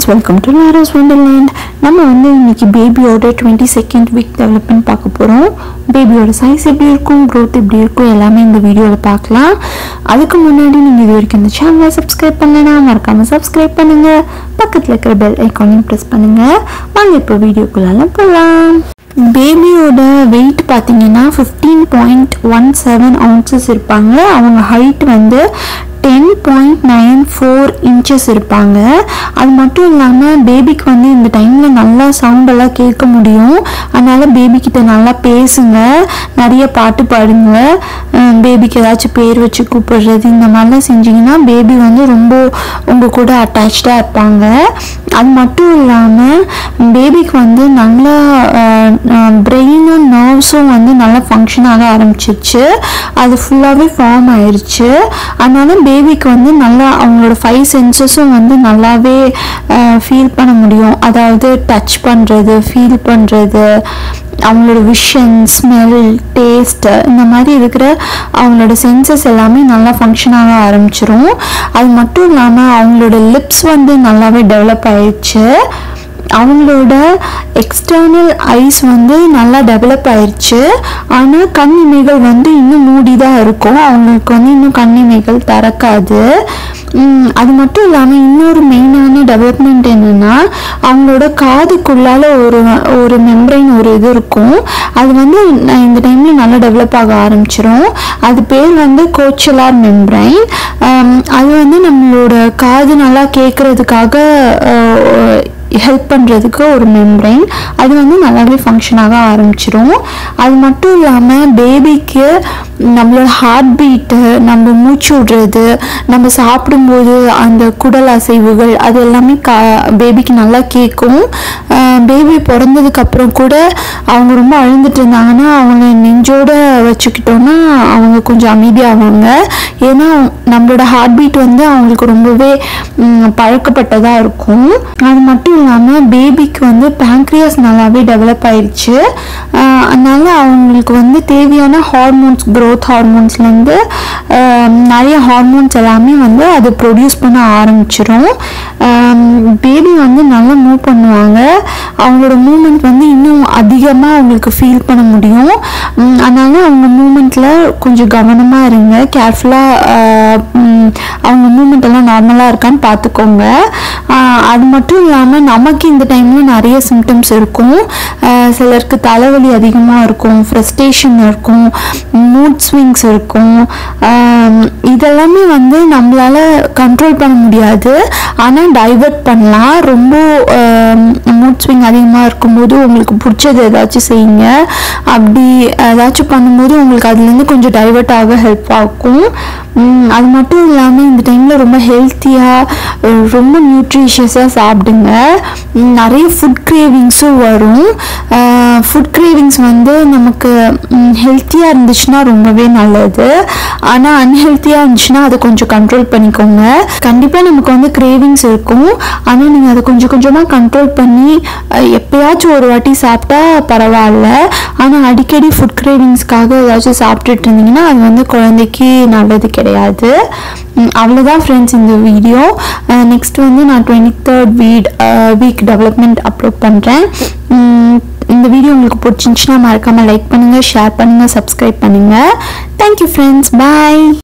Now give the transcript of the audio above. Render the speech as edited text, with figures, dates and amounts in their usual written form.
friends, welcome to Lara's Wonderland. நம்ம வந்து இன்னைக்கு பேபியோட 22nd வீக் டெவலப்மெண்ட் பார்க்க போறோம். பேபியோட சைஸ் எப்படி இருக்கும், growth எப்படி இருக்கும் எல்லாமே இந்த வீடியோல பார்க்கலாம். அதுக்கு முன்னாடி நீங்க இது வரைக்கும் இந்த சேனலை சப்ஸ்கிரைப் பண்ணலனா மறக்காம சப்ஸ்கிரைப் பண்ணுங்க. பக்கத்துல இருக்கிற பெல் ஐகானையும் பிரஸ் பண்ணுங்க. வாங்க இப்போ வீடியோக்குள்ள போலாம். பேபியோட வெயிட் பார்த்தீங்கன்னா 15.17 ounces இருப்பாங்க. அவங்க ஹைட் வந்து 10.94 inches இருப்பாங்க. அது மட்டும் இல்லாமல் பேபிக்கு வந்து இந்த டைமில் நல்லா சவுண்டெல்லாம் கேட்க முடியும். அதனால் பேபிக்கிட்ட நல்லா பேசுங்க, நிறைய பாட்டு பாடுங்க, பேபிக்கு ஏதாச்சும் பேர் வச்சு கூப்பிடுறது இந்த மாதிரிலாம் செஞ்சிங்கன்னா பேபி வந்து ரொம்ப உங்கள் கூட அட்டாச்சாக இருப்பாங்க. அது மட்டும் இல்லாமல் பேபிக்கு வந்து நல்லா பிரெயினும் நர்வ்ஸும் வந்து நல்லா ஃபங்க்ஷன் ஆக ஆரம்பிச்சிருச்சு. அது ஃபுல்லாகவே ஃபார்ம் ஆயிடுச்சு. அதனால பேபிக்கு வந்து நல்லா அவங்களோட 5 சென்சஸும் வந்து நல்லாவே ஃபீல் பண்ண முடியும். அதாவது டச் பண்ணுறது, ஃபீல் பண்ணுறது, அவங்களோட விஷன், ஸ்மெல், டேஸ்ட் இந்த மாதிரி இருக்கிற அவங்களோட சென்சஸ் எல்லாமே நல்லா ஃபங்க்ஷன் ஆக ஆரம்பிச்சிரும். அது மட்டும் இல்லாமல் அவங்களோட லிப்ஸ் வந்து நல்லாவே டெவலப் ஆயிடுச்சு. அவங்களோட எக்ஸ்டர்னல் ஐஸ் வந்து நல்லா டெவலப் ஆயிடுச்சு. ஆனால் கண் இமைகள் வந்து இன்னும் மூடி தான் இருக்கும். அவங்களுக்கு வந்து இன்னும் கண் இமைகள் திறக்காது. அது மட்டும் இல்லாமல் இன்னொரு மெயினான டெவலப்மெண்ட் என்னென்னா அவங்களோட காதுக்குள்ளால் ஒரு மெம்பரைன் ஒரு இது இருக்கும். அது வந்து இந்த டைமில் நல்லா டெவலப் ஆக ஆரம்பிச்சிடும். அது பேர் வந்து கோச்சலார் மெம்பரைன். அது வந்து நம்மளோட காது நல்லா கேட்குறதுக்காக ஹெல்ப் பண்ணுறதுக்கு ஒரு மெம்பரைன். அது வந்து நல்லாவே ஃபங்க்ஷன் ஆக ஆரம்பிச்சிடும். அது மட்டும் இல்லாமல் பேபிக்கு நம்மளோட ஹார்ட் பீட்டு, நம்ம மூச்சு விடுறது, நம்ம சாப்பிடும்போது அந்த குடல் அசைவுகள் அது எல்லாமே பேபிக்கு நல்லா கேட்கும். பேபி பிறந்ததுக்கப்புறம் கூட அவங்க ரொம்ப அழுந்துட்டு இருந்தாங்கன்னா அவங்க நெஞ்சோடு வச்சுக்கிட்டோன்னா அவங்க கொஞ்சம் அமைதியாவாங்க. ஏன்னா நம்மளோட ஹார்ட் பீட் வந்து அவங்களுக்கு ரொம்பவே பழக்கப்பட்டதாக இருக்கும். அது மட்டும் இல்லாமல் பேபிக்கு வந்து பேங்க்ரியாஸ் நல்லாவே டெவலப் ஆயிடுச்சு. அதனால அவங்களுக்கு வந்து தேவையான ஹார்மோன்ஸ், க்ரோத் ஹார்மோன்ஸ்லேருந்து நிறைய ஹார்மோன்ஸ் எல்லாமே வந்து அது ப்ரொடியூஸ் பண்ண ஆரம்பிச்சிடும். பேபி வந்து நல்லா மூவ் பண்ணுவாங்க. அவங்களோட மூமெண்ட் வந்து இன்னும் அதிகமாக அவங்களுக்கு ஃபீல் பண்ண முடியும். அதனால அவங்க மூமெண்ட்டில் கொஞ்சம் கவனமாக இருங்க, கேர்ஃபுல்லாக அவங்க மூமெண்ட் எல்லாம் நார்மலாக இருக்கான்னு பார்த்துக்கோங்க. அது மட்டும் இல்லாமல் நமக்கு இந்த டைமில் நிறைய சிம்டம்ஸ் இருக்கும். சிலருக்கு தலைவலி அதிகமாக இருக்கும், ஃப்ரஸ்ட்ரேஷன் இருக்கும், மூட் ஸ்விங்ஸ் இருக்கும். இதெல்லாமே வந்து நம்மளால் கண்ட்ரோல் பண்ண முடியாது, ஆனால் டைவர்ட் பண்ணலாம். ரொம்ப மூட் ஸ்விங் அதிகமாக இருக்கும்போது உங்களுக்கு பிடிச்சது ஏதாச்சும் செய்யுங்க. அப்படி ஏதாச்சும் பண்ணும்போது உங்களுக்கு அதுலேருந்து கொஞ்சம் டைவர்ட் ஆக ஹெல்ப் ஆகும். அது மட்டும் இல்லாமல் இந்த டைமில் ரொம்ப ஹெல்த்தியாக, ரொம்ப நியூட்ரிஷியஸாக சாப்பிடுங்க. நிறைய ஃபுட் கிரேவிங்ஸும் வரும். ஃபுட் கிரேவிங்ஸ் வந்து நமக்கு ஹெல்த்தியாக இருந்துச்சுன்னா ரொம்பவே நல்லது. ஆனால் அன்ஹெல்த்தியாக இருந்துச்சுன்னா அதை கொஞ்சம் கண்ட்ரோல் பண்ணிக்கோங்க. கண்டிப்பாக நமக்கு வந்து கிரேவிங்ஸ் இருக்கும், ஆனால் நீங்கள் அதை கொஞ்சம் கொஞ்சமாக கண்ட்ரோல் பண்ணி எப்போயாச்சும் ஒரு வாட்டி சாப்பிட்டா பரவாயில்ல. ஆனால் அடிக்கடி ஃபுட் கிரேவிங்ஸ்க்காக ஏதாச்சும் சாப்பிட்டுட்டு இருந்தீங்கன்னா அது வந்து குழந்தைக்கு நல்லது கிடையாது. அவ்வளோதான் ஃப்ரெண்ட்ஸ் இந்த வீடியோ. நெக்ஸ்ட் வந்து நான் 23rd வீக் டெவலப்மெண்ட் அப்லோட் பண்ணுறேன். இந்த வீடியோ உங்களுக்கு பிடிச்சிருந்துச்சுன்னா மறக்காமல் லைக் பண்ணுங்கள், ஷேர் பண்ணுங்கள், சப்ஸ்கிரைப் பண்ணுங்கள். தேங்க்யூ ஃப்ரெண்ட்ஸ், பாய்.